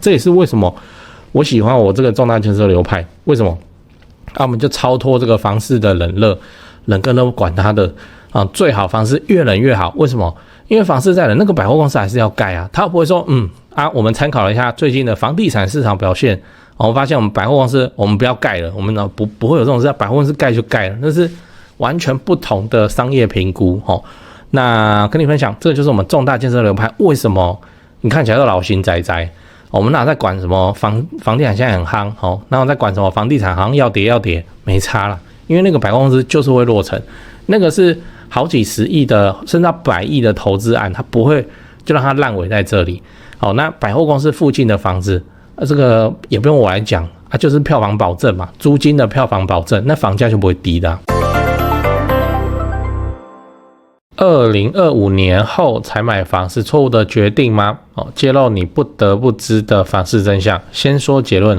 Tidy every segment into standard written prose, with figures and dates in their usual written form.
这也是为什么我喜欢我这个重大建设流派。为什么？我们就超脱这个房市的冷热，冷跟热不管它的最好房市越冷越好。为什么？因为房市在冷，那个百货公司还是要盖啊，他不会说我们参考了一下最近的房地产市场表现，我们发现我们百货公司我们不要盖了，我们不会有这种事，百货公司盖就盖了，那是完全不同的商业评估那跟你分享，这个就是我们重大建设流派为什么你看起来都老型宅宅，我们哪在管什么房地产现在很夯那我在管什么房地产好像要跌没差啦，因为那个百货公司就是会落成，那个是好几十亿的甚至到100亿的投资案，它不会就让它烂尾在这里。那百货公司附近的房子这个也不用我来讲就是票房保证嘛，租金的票房保证，那房价就不会低的2025年后才买房是错误的决定吗？揭露你不得不知的房市真相。先说结论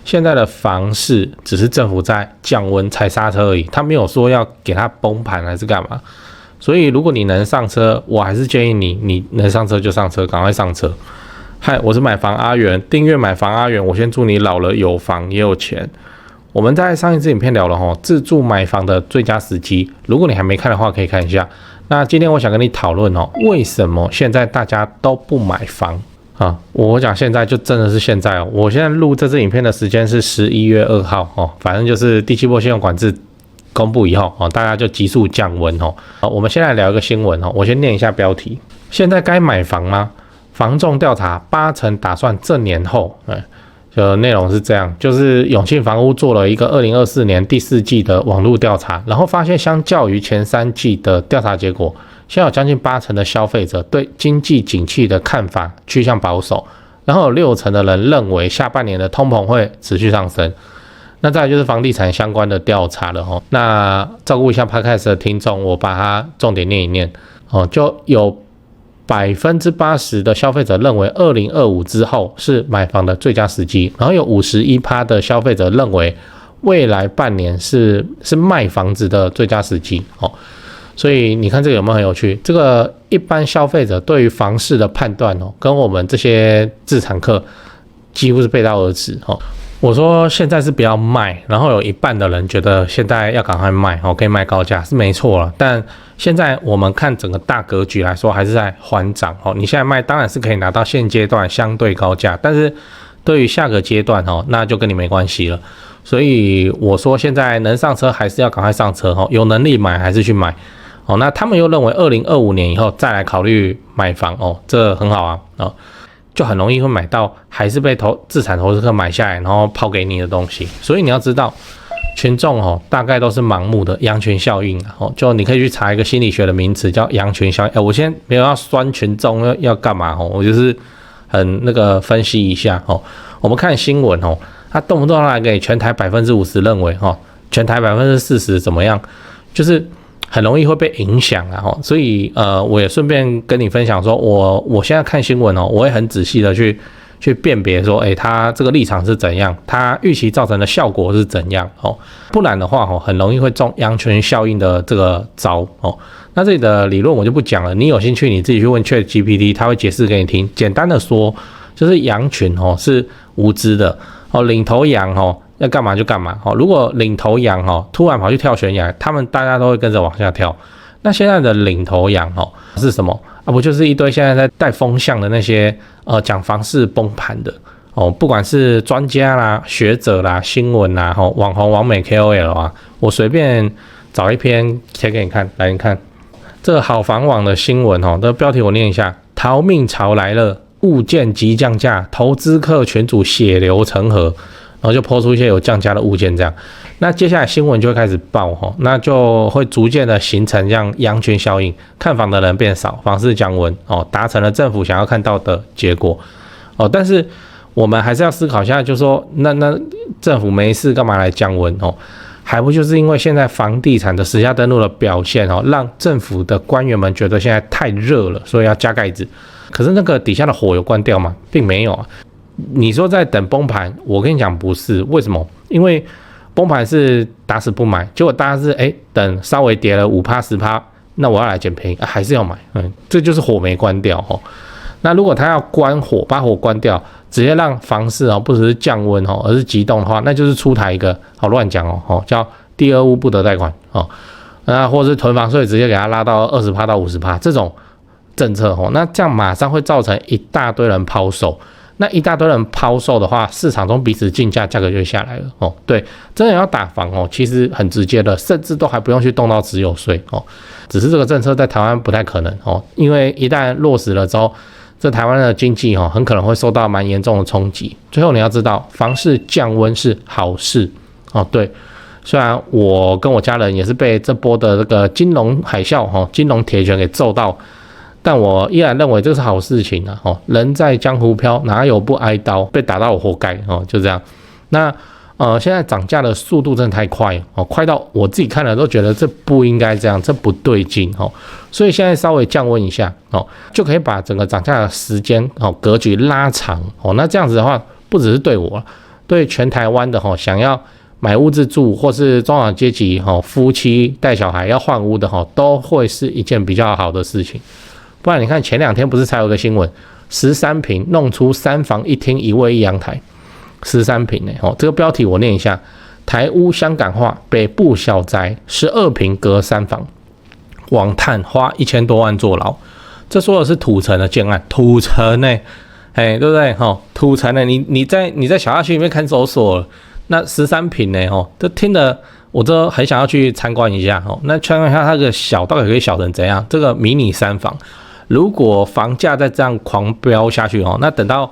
现在的房市只是政府在降温踩刹车而已，他没有说要给它崩盘还是干嘛。所以如果你能上车，我还是建议你能上车就上车，赶快上车。嗨，我是买房阿元，订阅买房阿元，我先祝你老了有房也有钱。我们在上一支影片聊了自住买房的最佳时机，如果你还没看的话可以看一下。那今天我想跟你讨论为什么现在大家都不买房我讲现在就真的是现在我现在录这支影片的时间是11月2号反正就是第7波信用管制公布以后大家就急速降温我们先来聊一个新闻我先念一下标题：现在该买房吗？房仲调查80%打算这年后就内容是这样，就是永庆房屋做了一个2024年第4季的网络调查，然后发现相较于前3季的调查结果，现在有将近80%的消费者对经济景气的看法趋向保守，然后有60%的人认为下半年的通膨会持续上升。那再来就是房地产相关的调查了那照顾一下 Podcast 的听众，我把它重点念一念就有80%的消费者认为2025之后是买房的最佳时机，然后有51%的消费者认为未来半年是卖房子的最佳时机所以你看这个有没有很有趣？这个一般消费者对于房市的判断跟我们这些自产客几乎是背道而驰我说现在是不要卖，然后有一半的人觉得现在要赶快卖可以卖高价是没错了，但现在我们看整个大格局来说还是在缓涨你现在卖当然是可以拿到现阶段相对高价，但是对于下个阶段那就跟你没关系了。所以我说现在能上车还是要赶快上车有能力买还是去买那他们又认为2025年以后再来考虑买房这很好就很容易会买到还是被自产投资客买下来然后抛给你的东西。所以你要知道群众大概都是盲目的羊群效应就你可以去查一个心理学的名词叫羊群效应我先没有要酸群众要干嘛我就是很那个分析一下我们看新闻他动不动来给全台50%认为全台40%怎么样，就是很容易会被影响所以我也顺便跟你分享说我现在看新闻我会很仔细的去辨别说他这个立场是怎样，他预期造成的效果是怎样不然的话很容易会中羊群效应的这个招那这里的理论我就不讲了，你有兴趣你自己去问 ChatGPT， 他会解释给你听。简单的说就是羊群是无知的领头羊要干嘛就干嘛如果领头羊突然跑去跳悬崖，大家都会跟着往下跳。那现在的领头羊是什么不就是一堆现在在带风向的那些讲房市崩盘的不管是专家啦、学者啦、新闻啦、网红、网美 KOL 我随便找一篇贴给你看，来你看这个好房网的新闻这个标题我念一下：逃命潮来了，物件即降价，投资客群组血流成河。然后就抛出一些有降价的物件这样，那接下来新闻就会开始爆那就会逐渐的形成这样羊群效应，看房的人变少，房市降温达成了政府想要看到的结果但是我们还是要思考一下，就是说那政府没事干嘛来降温还不就是因为现在房地产的实价登录的表现让政府的官员们觉得现在太热了，所以要加盖子。可是那个底下的火有关掉吗？并没有你说在等崩盘，我跟你讲不是，为什么？因为崩盘是打死不买，结果大家是等稍微跌了5% 10%，那我要来捡便宜还是要买，这就是火没关掉那如果他要关火，把火关掉，直接让房市不只是降温而是急冻的话，那就是出台一个乱讲叫第二屋不得贷款或者是囤房税直接给它拉到20%到50%这种政策那这样马上会造成一大堆人抛售。那一大堆人抛售的话，市场中彼此竞价，价格就下来了对，真的要打房其实很直接的，甚至都还不用去动到持有税只是这个政策在台湾不太可能因为一旦落实了之后，这台湾的经济很可能会受到蛮严重的冲击。最后你要知道，房市降温是好事对。虽然我跟我家人也是被这波的这个金融海啸金融铁拳给揍到，但我依然认为这是好事情人在江湖飘，哪有不挨刀？被打到我活该就这样。那现在涨价的速度真的太快快到我自己看了都觉得这不应该这样，这不对劲所以现在稍微降温一下就可以把整个涨价的时间格局拉长那这样子的话，不只是对我，对全台湾的想要买屋自住或是中产阶级夫妻带小孩要换屋的都会是一件比较好的事情。不然你看前2天不是才有个新闻，13坪弄出3房1厅1卫1阳台，13坪这个标题我念一下：台屋香港化，北部小宅12坪隔3房，网探花1000多万坐牢。这说的是土城的建案，土城对不对土城你在小辖区里面看守所了，那13坪这听得我都很想要去参观一下那参观一下它的小到底可以小成怎样？这个迷你3房。如果房价再这样狂飙下去那等到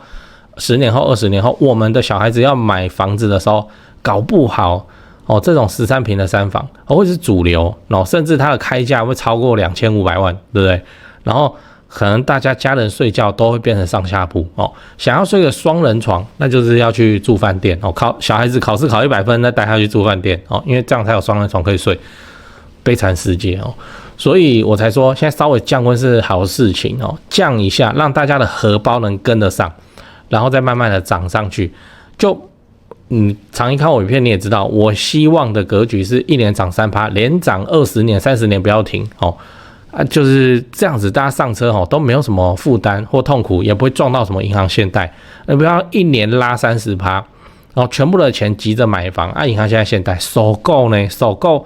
10年后、20年后，我们的小孩子要买房子的时候，搞不好这种13坪的3房会是主流甚至它的开价会超过2500万，对不对？然后可能大家家人睡觉都会变成上下铺想要睡个双人床，那就是要去住饭店小孩子考试考100分，再带他去住饭店因为这样才有双人床可以睡。悲惨世界所以我才说现在稍微降温是好事情降一下，让大家的荷包能跟得上，然后再慢慢的涨上去。就常一看我影片你也知道，我希望的格局是1年涨3%，连涨20年、30年不要停就是这样子，大家上车都没有什么负担或痛苦，也不会撞到什么银行限贷。不要1年拉30%，然后全部的钱急着买房银行现在限贷首购，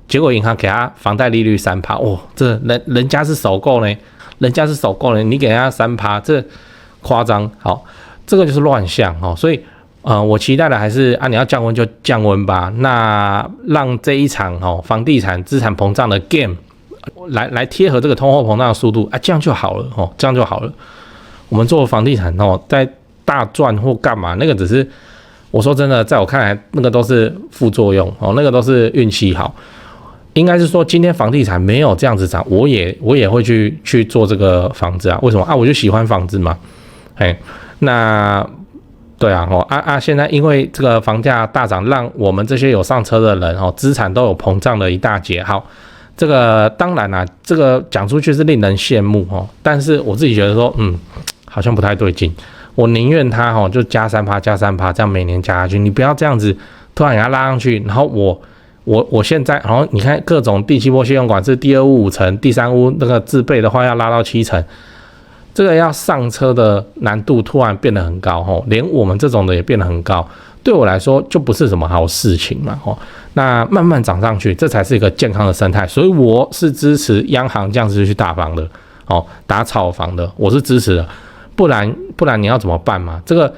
结果银行给他房贷利率3%，这人家是首购呢，你给人家3%，这夸张。好，这个就是乱象所以我期待的还是你要降温就降温吧，那让这一场房地产资产膨胀的 game 来贴合这个通货膨胀的速度这样就好了这样就好了。我们做房地产在大赚或干嘛，那个只是我说真的，在我看来那个都是副作用那个都是运气好。应该是说今天房地产没有这样子涨，我也会去做这个房子为什么我就喜欢房子嘛那对现在因为这个房价大涨，让我们这些有上车的人资产都有膨胀了一大截。好，这个当然这个讲出去是令人羡慕但是我自己觉得说好像不太对劲。我宁愿它就加3%加3%，这样每年加下去，你不要这样子突然给它拉上去，然后我现在，然后你看各种第7波信用管制，第2屋5成，第3屋那个自备的话要拉到7成，这个要上车的难度突然变得很高连我们这种的也变得很高，对我来说就不是什么好事情嘛那慢慢涨上去，这才是一个健康的生态，所以我是支持央行这样子去打房的打炒房的，我是支持的，不然你要怎么办嘛？这个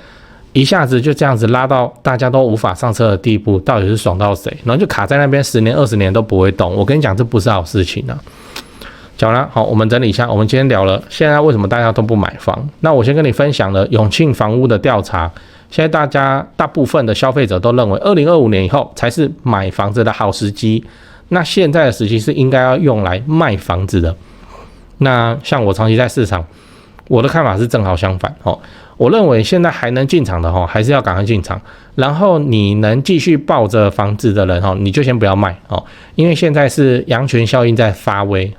一下子就这样子拉到大家都无法上车的地步，到底是爽到谁？然后就卡在那边10年20年都不会动，我跟你讲，这不是好事情讲了，好，我们整理一下，我们今天聊了现在为什么大家都不买房。那我先跟你分享了永庆房屋的调查，现在大部分的消费者都认为2025年以后才是买房子的好时机，那现在的时机是应该要用来卖房子的。那像我长期在市场，我的看法是正好相反我认为现在还能进场的还是要赶快进场，然后你能继续抱着房子的人你就先不要卖因为现在是羊群效应在发威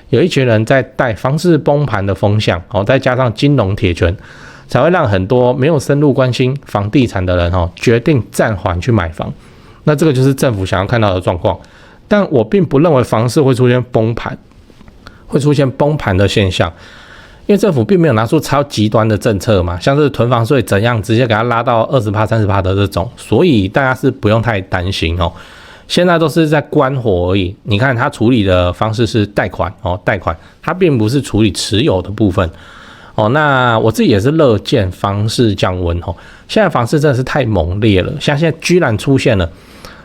有一群人在带房市崩盘的风向再加上金融铁拳，才会让很多没有深入关心房地产的人决定暂缓去买房。那这个就是政府想要看到的状况，但我并不认为房市会出现崩盘的现象。因为政府并没有拿出超极端的政策嘛，像是囤房税怎样直接给它拉到20%、30%的这种，所以大家是不用太担心哦。现在都是在关火而已。你看他处理的方式是贷款哦，贷款，他并不是处理持有的部分哦。那我自己也是乐见房市降温哦。现在房市真的是太猛烈了，像现在居然出现了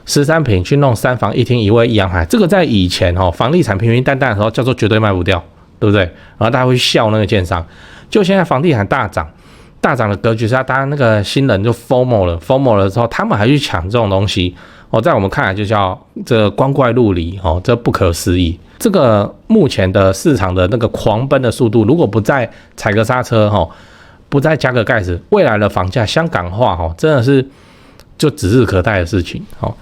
13坪去弄3房1厅1卫1阳台，这个在以前哦房地产平平淡淡的时候叫做绝对卖不掉，对不对？然后大家会笑那个建商，就现在房地产大涨的格局下，大家那个新人就 FOMO 了之后，他们还去抢这种东西哦，在我们看来就叫这个光怪陆离哦，这不可思议。这个目前的市场的那个狂奔的速度，如果不再踩个刹车哦，不再加个盖子，未来的房价香港化哦，真的是就指日可待的事情哦，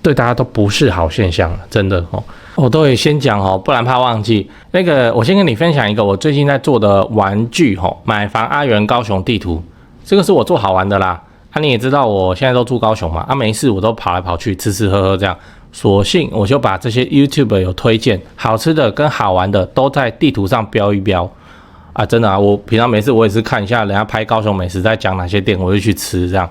对大家都不是好现象，真的哦。我都会先讲哦，不然怕忘记。那个，我先跟你分享一个我最近在做的玩具哦，买房阿元高雄地图，这个是我做好玩的啦。你也知道我现在都住高雄嘛，没事我都跑来跑去吃吃喝喝这样，索性我就把这些 YouTube 有推荐好吃的跟好玩的都在地图上标一标啊，真的啊，我平常没事我也是看一下人家拍高雄美食在讲哪些店，我就去吃这样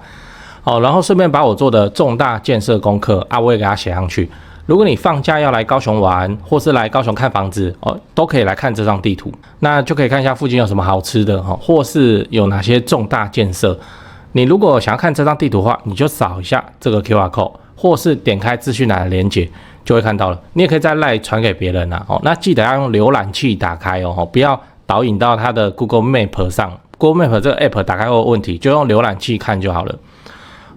哦，然后顺便把我做的重大建设功课啊，我也给它写上去。如果你放假要来高雄玩，或是来高雄看房子哦，都可以来看这张地图，那就可以看一下附近有什么好吃的哈，或是有哪些重大建设。你如果想要看这张地图的话，你就扫一下这个 QR code， 或是点开资讯栏的连结，就会看到了。你也可以在 LINE 传给别人哦。那记得要用浏览器打开哦，不要导引到它的 Google Map 上。Google Map 这个 App 打开后有问题，就用浏览器看就好了。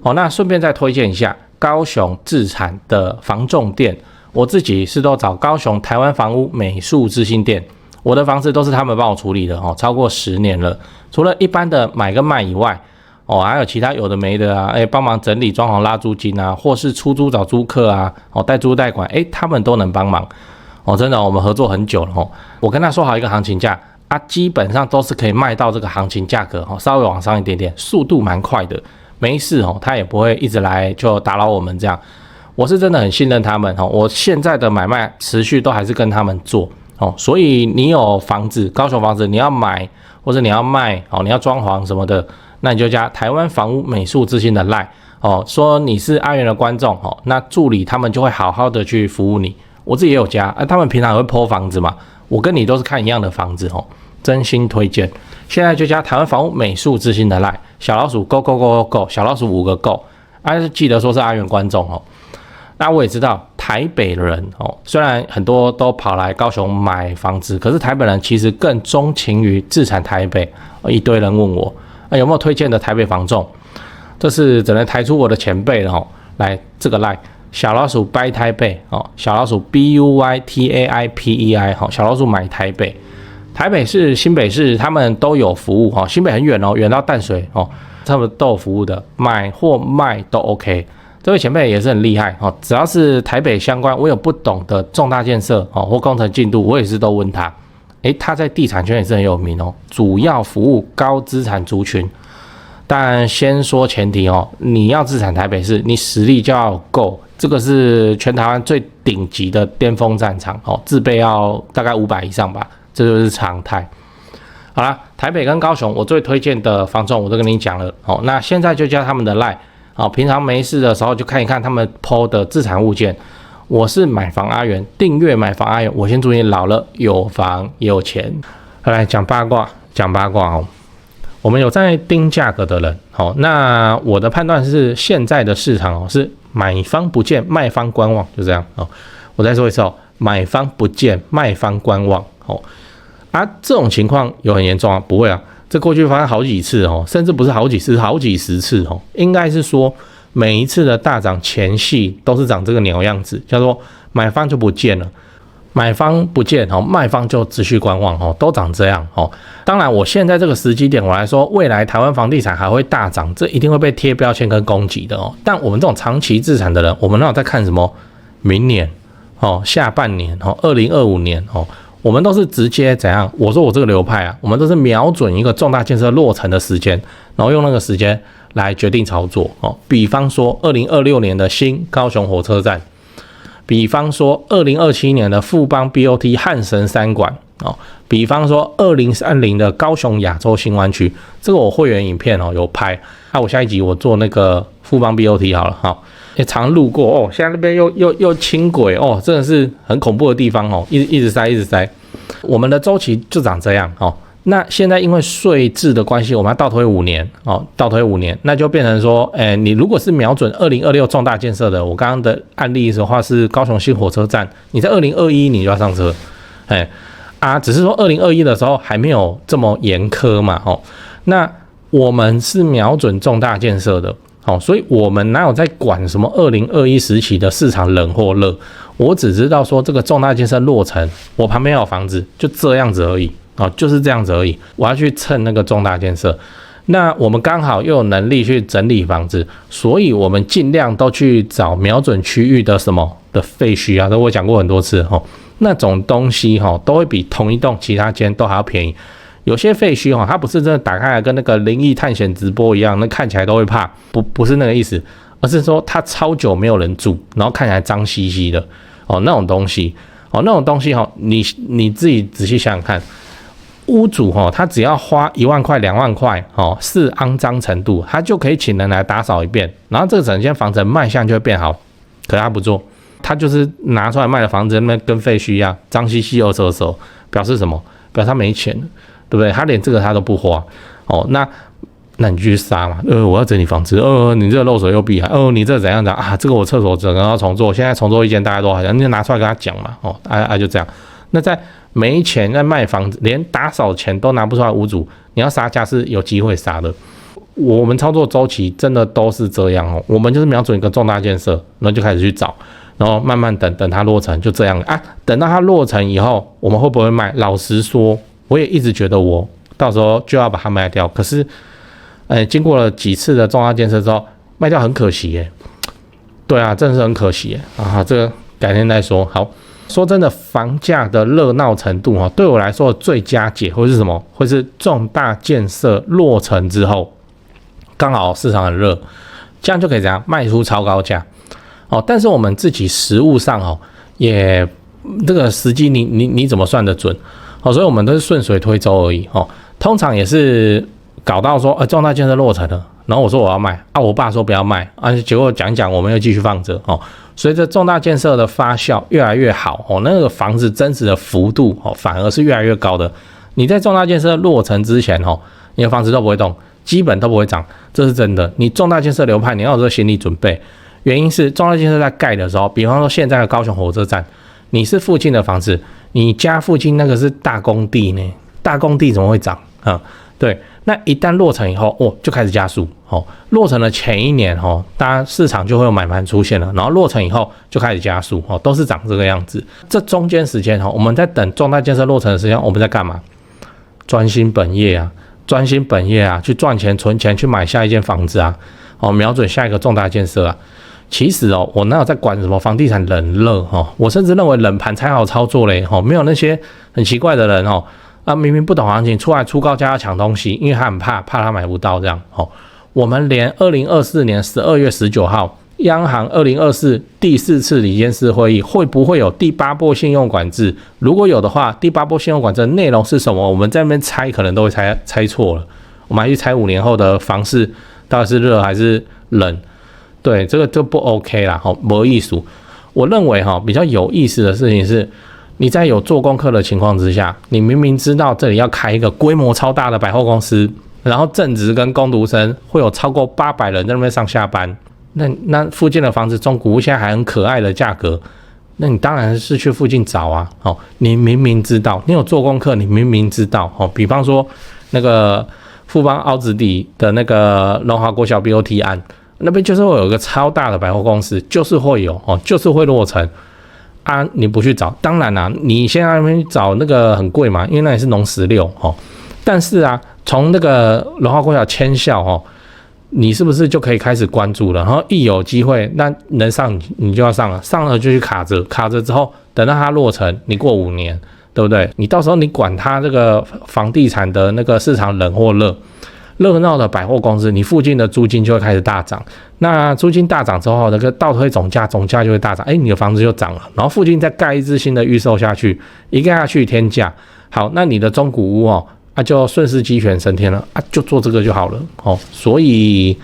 哦，那顺便再推荐一下高雄自产的房仲店，我自己是都找高雄台湾房屋美术之星店，我的房子都是他们帮我处理的哦，超过10年了。除了一般的买跟卖以外，哦，还有其他有的没的啊，帮忙整理装潢拉租金啊，或是出租找租客啊，哦，代租代管，他们都能帮忙。哦，真的，我们合作很久了哦。我跟他说好一个行情价啊，基本上都是可以卖到这个行情价格哦，稍微往上一点点，速度蛮快的。没事哦，他也不会一直来就打扰我们这样。我是真的很信任他们哦，我现在的买卖持续都还是跟他们做哦，所以你有房子，高雄房子你要买或者你要卖哦，你要装潢什么的。那你就加台湾房屋美术之星的 LINE 哦，说你是阿元的观众哦，那助理他们就会好好的去服务你。我自己也有加，他们平常也会 po 房子嘛，我跟你都是看一样的房子哦，真心推荐。现在就加台湾房屋美术之星的 LINE 小老鼠 go 小老鼠5个 go， 记得说是阿元观众哦。那我也知道台北人哦，虽然很多都跑来高雄买房子，可是台北人其实更钟情于自产台北。一堆人问我。有没有推荐的台北房仲？这是只能抬出我的前辈了哦。来，这个 LINE 小老鼠 buy 台北哦，小老鼠 BUYTAIPEI 哦，小老鼠买台北。台北市、新北市他们都有服务哦，新北很远哦，远到淡水哦，他们都有服务的，买或卖都 OK。这位前辈也是很厉害哦，只要是台北相关，我有不懂的重大建设哦或工程进度，我也是都问他。他在地产圈也是很有名哦，主要服务高资产族群。但先说前提哦，你要自产台北市，你实力就要够，这个是全台湾最顶级的巅峰战场哦，自备要大概500以上吧，这就是常态。好啦，台北跟高雄我最推荐的房仲我都跟你讲了哦，那现在就加他们的 LINE 哦，平常没事的时候就看一看他们 PO 的自产物件。我是买房阿元，订阅买房阿元，我先祝你老了有房也有钱。来讲八卦哦。我们有在盯价格的人，那我的判断是现在的市场是买方不见，卖方观望，就这样哦。我再说一次哦，买方不见，卖方观望哦。这种情况有很严重啊？不会啊，这过去发生好几次哦，甚至不是好几次，好几十次哦。应该是说每一次的大涨前戏都是长这个鸟样子，叫做买方就不见了。买方不见哦，卖方就持续观望哦，都长这样哦。当然，我现在这个时机点，我来说，未来台湾房地产还会大涨，这一定会被贴标签跟攻击的哦。但我们这种长期资产的人，我们那有在看什么？明年哦，下半年哦，2025年哦，我们都是直接怎样？我说我这个流派啊，我们都是瞄准一个重大建设落成的时间，然后用那个时间来决定操作哦。比方说，2026年的新高雄火车站。比方说2027年的富邦 BOT 汉神3馆哦。比方说2030的高雄亚洲新湾区，这个我会员影片有拍。我下一集我做那个富邦 BOT 好了，也常路过哦。现在那边又轻轨哦，真的是很恐怖的地方哦，一直塞。我们的周期就长这样哦。那现在因为税制的关系，我们要倒推5年哦，倒推5年，那就变成说，你如果是瞄准2026重大建设的，我刚刚的案例的话是高雄新火车站，你在2021你就要上车，只是说2021的时候还没有这么严苛嘛，那我们是瞄准重大建设的，所以我们哪有在管什么2021时期的市场冷或热？我只知道说这个重大建设落成，我旁边有房子，就这样子而已。就是这样子而已。我要去蹭那个重大建设，那我们刚好又有能力去整理房子，所以我们尽量都去找瞄准区域的什么的废墟啊，这我讲过很多次那种东西都会比同一栋其他间都还要便宜。有些废墟它不是真的打开来跟那个灵异探险直播一样，那看起来都会怕，不是那个意思，而是说它超久没有人住，然后看起来脏兮兮的那种东西你自己仔细想想看。屋主他只要花1万块、2万块是肮脏程度，他就可以请人来打扫一遍，然后这整间房子的卖相就会变好。可是他不做，他就是拿出来卖的房子，那边跟废墟一样，脏兮兮、恶手，表示什么？表示他没钱，对不对？他连这个他都不花那你继续杀嘛？我要整理房子，你这个漏水又避害，你这怎样的啊？这个我厕所整个要重做，现在重做一间大概多少钱？你就拿出来跟他讲嘛，就这样。那在没钱在卖房子，连打扫钱都拿不出来，屋主你要杀价是有机会杀的。我们操作周期真的都是这样我们就是瞄准一个重大建设，然后就开始去找，然后慢慢等它落成，就这样等到它落成以后，我们会不会卖？老实说，我也一直觉得我到时候就要把它卖掉。可是，经过了几次的重大建设之后，卖掉很可惜耶。对啊，真的是很可惜耶这个改天再说。好。说真的，房价的热闹程度对我来说的最佳解会是什么？会是重大建设落成之后，刚好市场很热，这样就可以怎样卖出超高价但是我们自己实务上也这个时机你怎么算得准所以我们都是顺水推舟而已通常也是搞到说重大建设落成了，然后我说我要卖我爸说不要卖结果讲一讲我们又继续放着随着重大建设的发酵越来越好那个房子增值的幅度反而是越来越高的。你在重大建设落成之前你的房子都不会动，基本都不会涨，这是真的。你重大建设流派，你要有这个心理准备。原因是重大建设在盖的时候，比方说现在的高雄火车站，你是附近的房子，你家附近那个是大工地呢，大工地怎么会涨对，那一旦落成以后就开始加速落成的前一年大家市场就会有买盘出现了，然后落成以后就开始加速都是长这个样子。这中间时间我们在等重大建设落成的时间，我们在干嘛？专心本业啊，去赚钱存钱，去买下一间房子啊瞄准下一个重大建设啊。其实我哪有在管什么房地产冷热我甚至认为冷盘才好操作嘞没有那些很奇怪的人明明不懂行情，出来出高价要抢东西，因为他很怕他买不到这样我们连2024年12月19号央行2024第4次理监事会议会不会有第8波信用管制？如果有的话，第8波信用管制的内容是什么？我们在那边猜，可能都会猜错了。我们还去猜5年后的房市到底是热还是冷？对，这个就不 OK 啦，没意思。我认为比较有意思的事情是，你在有做功课的情况之下，你明明知道这里要开一个规模超大的百货公司，然后正职跟工读生会有超过800人在那边上下班，那附近的房子中古屋现在还很可爱的价格，那你当然是去附近找啊。你明明知道，你有做功课，你明明知道比方说那个富邦凹子底的那个龙华国小 BOT 案，那边就是会有一个超大的百货公司，就是会有就是会落成你不去找，当然你现在那边找那个很贵嘛，因为那也是农16但是从那个龙华国小迁校你是不是就可以开始关注了？然后一有机会，那能上你就要上了，上了就去卡着之后，等到它落成，你过5年，对不对？你到时候你管它这个房地产的那个市场冷或热闹的百货公司，你附近的租金就会开始大涨。那租金大涨之后，那个倒推总价就会大涨，你的房子就涨了。然后附近再盖一支新的预售下去，一盖下去天价，好，那你的中古屋哦，就顺势鸡犬升天了就做这个就好了哦。所以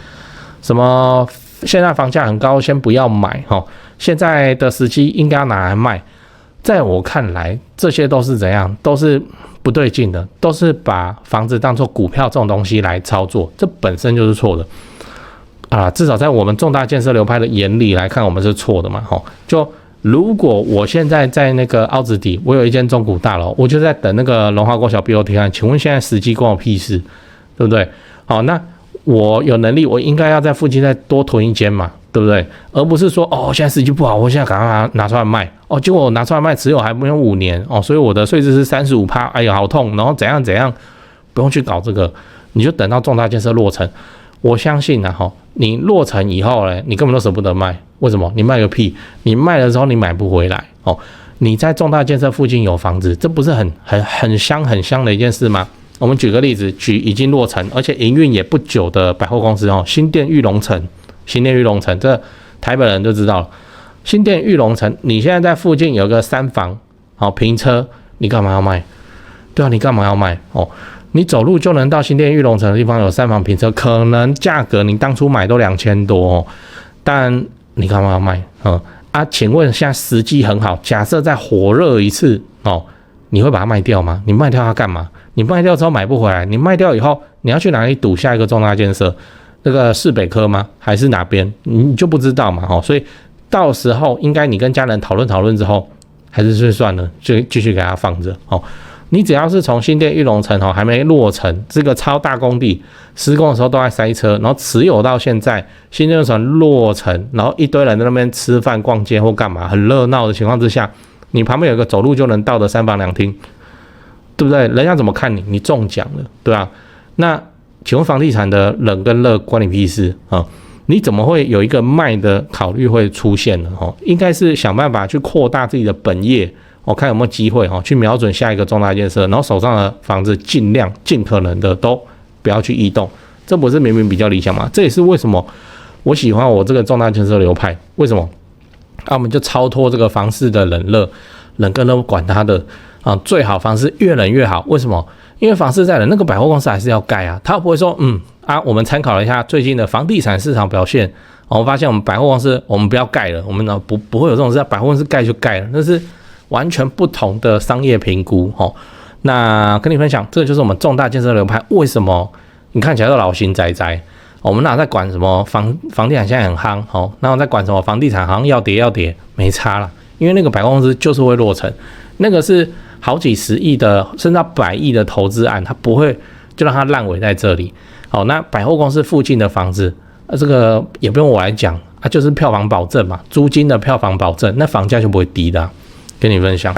什么现在房价很高，先不要买哦。现在的时机应该要拿来卖，在我看来，这些都是怎样，都是不对劲的，都是把房子当作股票这种东西来操作，这本身就是错的至少在我们重大建设流派的眼里来看，我们是错的嘛就如果我现在在那个凹子底，我有一间中古大楼，我就在等那个龙华国小 BOT 案，请问现在时机关我屁事，对不对？好，那我有能力，我应该要在附近再多囤一间嘛，对不对？而不是说现在时机不好，我现在赶快拿出来卖结果我拿出来卖持有还不用5年所以我的税制是35%，哎呀好痛，然后怎样怎样，不用去搞这个，你就等到重大建设落成。我相信你落成以后你根本都舍不得卖，为什么？你卖个屁！你卖了之后你买不回来你在重大建设附近有房子，这不是很香的一件事吗？我们举个例子，举已经落成而且营运也不久的百货公司新店玉龙城，这台北人就知道了。新店玉龙城，你现在在附近有个3房平车，你干嘛要卖？对啊，你干嘛要卖你走路就能到新店玉龙城的地方，有3房平车，可能价格你当初买都2000多但你干嘛要卖请问现在时机很好，假设再火热一次你会把它卖掉吗？你卖掉它干嘛？你卖掉之后买不回来，你卖掉以后你要去哪里赌下一个重大建设？那个市北科吗？还是哪边？你就不知道嘛所以到时候应该你跟家人讨论之后，还是算了，就继续给它放着你只要是从新店玉龙城还没落成，这个超大工地施工的时候都在塞车，然后持有到现在，新店玉龙城落成，然后一堆人在那边吃饭逛街或干嘛，很热闹的情况之下，你旁边有个走路就能到的3房2厅，对不对？人家怎么看你？你中奖了，对吧？那请问房地产的冷跟热关你屁事你怎么会有一个卖的考虑会出现呢？应该是想办法去扩大自己的本业。看有没有机会去瞄准下一个重大建设，然后手上的房子尽可能的都不要去移动，这不是明明比较理想吗？这也是为什么我喜欢我这个重大建设流派。为什么？我们就超脱这个房市的冷跟热管它的最好房市越冷越好。为什么？因为房市在冷，那个百货公司还是要盖他不会说我们参考了一下最近的房地产市场表现，我发现我们百货公司我们不要盖了，我们不会有这种事，百貨公司盖就盖了，那是完全不同的商业评估那跟你分享，这个就是我们重大建设流派为什么你看起来都老型宅宅，我们哪在管什么房地产现在很夯那我在管什么房地产好像要跌没差啦，因为那个百货公司就是会落成，那个是好几10亿的甚至到100亿的投资案，它不会就让它烂尾在这里那百货公司附近的房子这个也不用我来讲就是票房保证嘛，租金的票房保证，那房价就不会低的跟你分享。